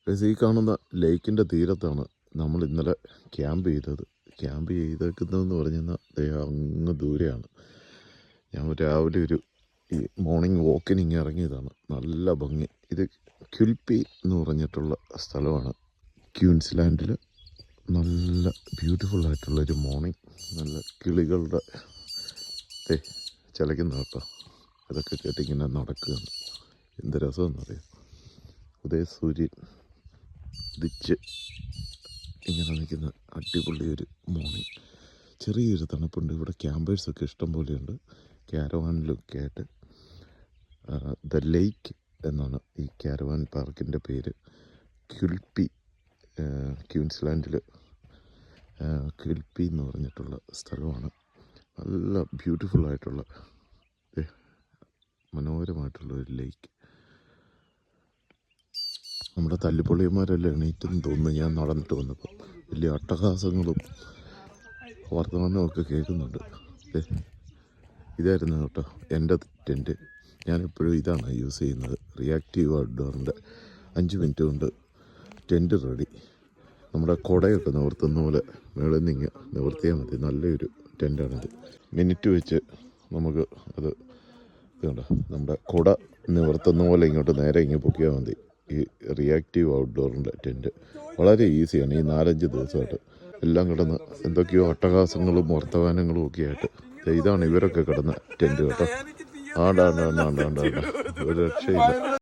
ഈ കാണുന്ന ലേക്കിൻ്റെ തീരത്താണ് നമ്മൾ ഇന്നലെ ക്യാമ്പ് ചെയ്തത്. ക്യാമ്പ് ചെയ്തേക്കുന്നതെന്ന് പറഞ്ഞാൽ അങ്ങ് ദൂരെയാണ്. ഞാൻ രാവിലെ ഈ മോർണിംഗ് വാക്കിന് ഇങ്ങനെ ഇറങ്ങിയതാണ്. നല്ല ഭംഗി. ഇത് ക്വിൽപ്പി എന്ന് പറഞ്ഞിട്ടുള്ള സ്ഥലമാണ്. ക്യൂൻസ്ലാൻഡിൽ നല്ല ബ്യൂട്ടിഫുള്ളായിട്ടുള്ളൊരു മോർണിംഗ്. നല്ല കിളികളുടെ ചിലയ്ക്കുന്ന കേട്ടോ. അതൊക്കെ കേട്ടിങ്ങനെ നടക്കുകയാണ്. എന്ത് രസമെന്നറിയാം. ഉദയസൂര്യൻ ഉദിച്ച് ഇങ്ങനെ നിൽക്കുന്ന അടിപൊളി ഒരു മോർണിംഗ്. ചെറിയൊരു തണുപ്പുണ്ട്. ഇവിടെ ക്യാമ്പേഴ്സൊക്കെ ഇഷ്ടം പോലെയുണ്ട്. ക്യാരവാനിലൊക്കെ ആയിട്ട്. ദ ലേക്ക് എന്നാണ് ഈ ക്യാരവാൻ പാർക്കിൻ്റെ പേര്. ക്വിൽപ്പി, ക്യൂൻസ്ലാൻഡിൽ ക്വിൽപ്പി എന്ന് പറഞ്ഞിട്ടുള്ള സ്ഥലമാണ്. നല്ല ബ്യൂട്ടിഫുള്ളായിട്ടുള്ള മനോഹരമായിട്ടുള്ള ഒരു ലേക്ക്. നമ്മുടെ തല്ലിപ്പൊള്ളിയന്മാരെല്ലാം എണീറ്റെന്ന് തോന്നുന്നു ഞാൻ നടന്നിട്ട് വന്നപ്പോൾ. വലിയ അട്ടഹാസങ്ങളും വർത്തമാനമൊക്കെ കേൾക്കുന്നുണ്ട്. ഇതായിരുന്നു കേട്ടോ എൻ്റെ ടെൻറ്റ്. ഞാനെപ്പോഴും ഇതാണ് യൂസ് ചെയ്യുന്നത്. റിയാക്റ്റീവ് ഔട്ട്ഡോറിൻ്റെ 5 മിനിറ്റ് കൊണ്ട് ടെൻറ്റ് റെഡി. നമ്മുടെ കുടയൊക്കെ നിവർത്തുന്ന പോലെ മേളിൽ നിന്ന് നിവർത്തിയാൽ മതി. നല്ലൊരു ടെൻറ്റാണിത്. മിനിറ്റ് വെച്ച് നമുക്ക് അത് കണ്ടോ, നമ്മുടെ കുട നിവർത്തുന്ന പോലെ ഇങ്ങോട്ട് നേരെ ഇങ്ങനെ പൊക്കിയാൽ മതി. ഈ റിയാക്റ്റീവ് ഔട്ട്ഡോറിൻ്റെ ടെൻറ്റ് വളരെ ഈസിയാണ്. ഈ 4-5 ദിവസമായിട്ട് എല്ലാം കിടന്ന് എന്തൊക്കെയോ അട്ടഹാസങ്ങളും വർത്തമാനങ്ങളും ഒക്കെ ആയിട്ട്. ഇതാണ് ഇവരൊക്കെ കിടന്ന ടെൻറ്റ് കേട്ടോ. ഒരു രക്ഷയില്ല.